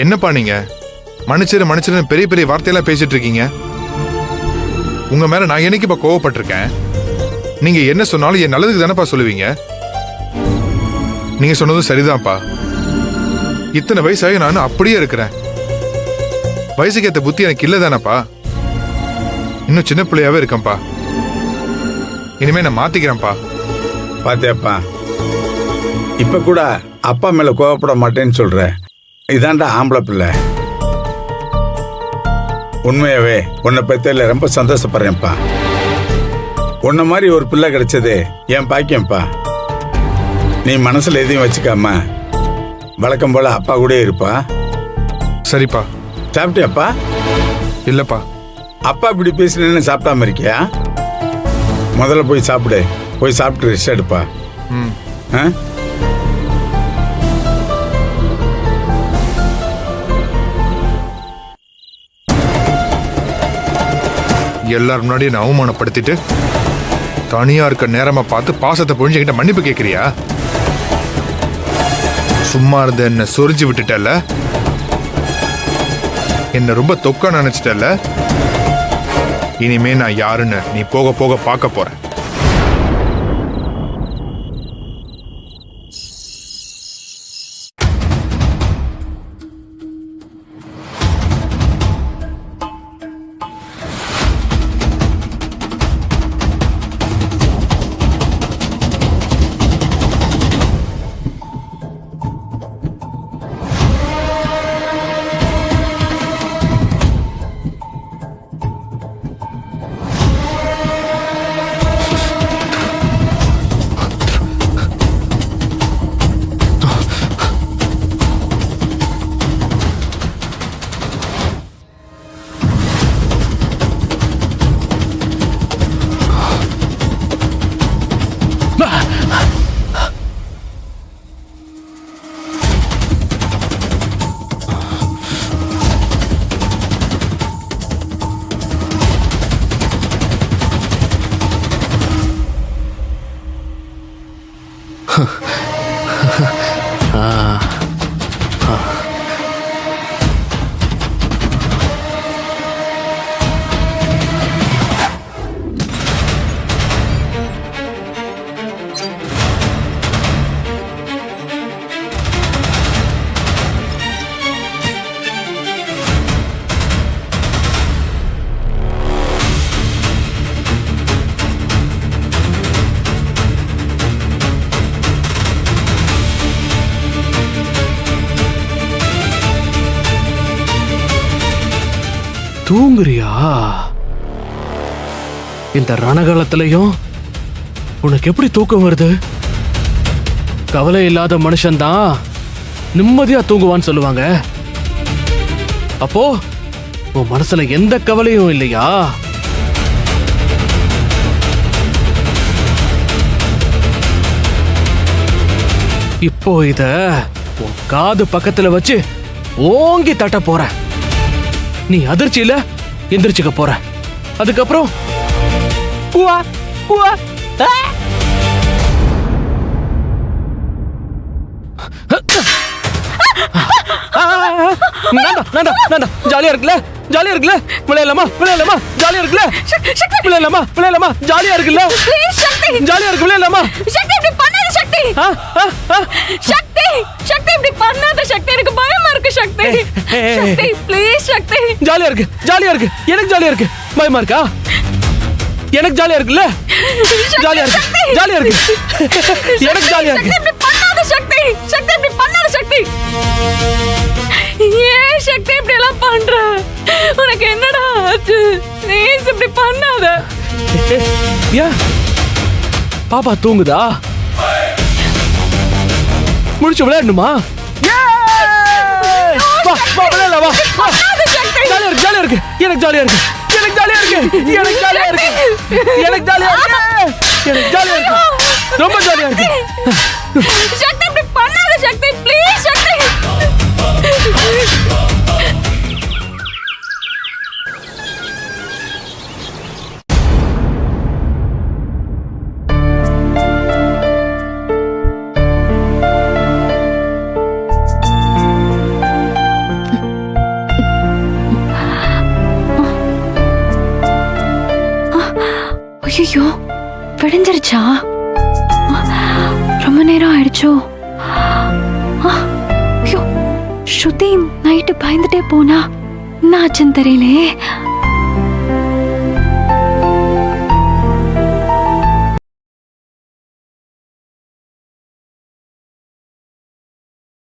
என்னப்பா நீங்க மன்னிச்சிரு பெரிய பெரிய வார்த்தையெல்லாம் பேசிட்டு இருக்கீங்க. உங்க மேல நான் என்னைக்கு இப்ப கோவப்பட்டிருக்கேன்? நீங்க என்ன சொன்னாலும் என் நல்லதுக்கு தானப்பா சொல்லுவீங்க. நீங்க சொன்னதும் சரிதான்ப்பா. இத்தனை வயசாகி நான் அப்படியே இருக்கிறேன். வயசுக்கு ஏத்த புத்தி எனக்கு இல்ல தானப்பா. இன்னும் சின்ன பிள்ளையாவே இருக்கேன்ப்பா. இனிமே நான் மாத்திக்கிறேன்ப்பா. பாத்தியாப்பா, இப்ப கூட அப்பா மேல கோவப்பட மாட்டேன்னு சொல்ற. இதாண்டா ஆம்பளை பிள்ளை. உண்மையாவே உன்னை பத்தியில ரொம்ப சந்தோஷப்படுறேன்ப்பா. உன்ன மாதிரி ஒரு பிள்ளை கிடைச்சது என் பாக்கியம்ப்பா. நீ மனசுல எதையும் வச்சுக்காம வழக்கம் போல அப்பா கூட இருப்பா. சரிப்பா. சாப்பிட்டியாப்பா? இல்லப்பா. அப்பா இப்படி பேசினேன்னு சாப்பிடாம இருக்கியா? முதல்ல போய் சாப்பிடு. போய் சாப்பிட்டு ரெஸ்ட் எடுப்பா. ஆ? எல்லாரும் முன்னாடி என்ன அவமானப்படுத்திட்டு தனியா இருக்க நேரமா பார்த்து பாசத்தை பொழிஞ்சு என்கிட்ட மன்னிப்பு கேட்கறியா? சும்மா இருந்த என்ன சொரிஞ்சு விட்டுட்டல, என்ன ரொம்ப தொக்கா நினைச்சிட்டல. இனிமே நான் யாருன்னு நீ போக போக பார்க்க போற. தூங்குறியா? இந்த ரணகாலத்திலையும் உனக்கு எப்படி தூக்கம் வருது? கவலை இல்லாத மனுஷன்தான் நிம்மதியா தூங்குவான்னு சொல்லுவாங்க. அப்போ உன் மனசுல எந்த கவலையும் இல்லையா? இப்போ இத உன் காது பக்கத்துல வச்சு ஓங்கி தட்ட போறேன். நீ அதிர்ச்சியில எந்திரிச்சுக்க போற. அதுக்கப்புறம் குவா குவா ஜாலியா இருக்குல்ல, ஜாலியா இருக்குல்ல, விளையாடலாமா விளையாடலாமா, ஜாலியா இருக்குல்ல, விளையாடலாமா விளையாடலாமா, ஜாலியா இருக்குல்ல, ஜாலியா இருக்கு, விளையாடலாமா. சக்தி இப்படி பண்ணாத சக்தி. சக்தி சக்தி இப்படி பண்ணாத சக்தி, எனக்கு பயமா இருக்கு சக்தி. சக்தி ப்ளீஸ் சக்தி. ஜாலியா இருக்கு, ஜாலியா இருக்கு, எனக்கு ஜாலியா இருக்கு. பயமா இருக்கா? எனக்கு ஜாலியா இருக்குல்ல, ஜாலியா இருக்கு, ஜாலியா இருக்கு, எனக்கு ஜாலியா இருக்கு. இப்படி பண்ணாத சக்தி. சக்தி இப்படி பண்ணாத சக்தி. ஏன் சக்தி இப்படி எல்லாம் பண்ற? உனக்கு என்னடா ஆச்சு? ப்ளீஸ் இப்படி பண்ணாத. ஏன் பாப்பா தூங்குதா? முடிச்சு விளையாடணுமா? வா வா விளையாடலாம், வா வா. ஜாலியா இருக்கு, ஜாலியா இருக்கு, எனக்கு ஜாலியா இருக்கு, எனக்கு ஜாலியா இருக்கு, எனக்கு ஜாலியா இருக்கு, எனக்கு ஜாலியா இருக்கு, எனக்கு ஜாலியா இருக்கு, ரொம்ப ஜாலியா இருக்கு. சக்தி இப்படி பண்ணாத சக்தி, ப்ளீஸ் சக்தி. ஐயோ விடிஞ்சிருச்சா? ரொம்ப நேரம் ஆயிடுச்சோ? ஐயோ ஸ்ருதி நைட்டு பயந்துட்டே போனா என்ன ஆச்சுன்னு தெரியலையே.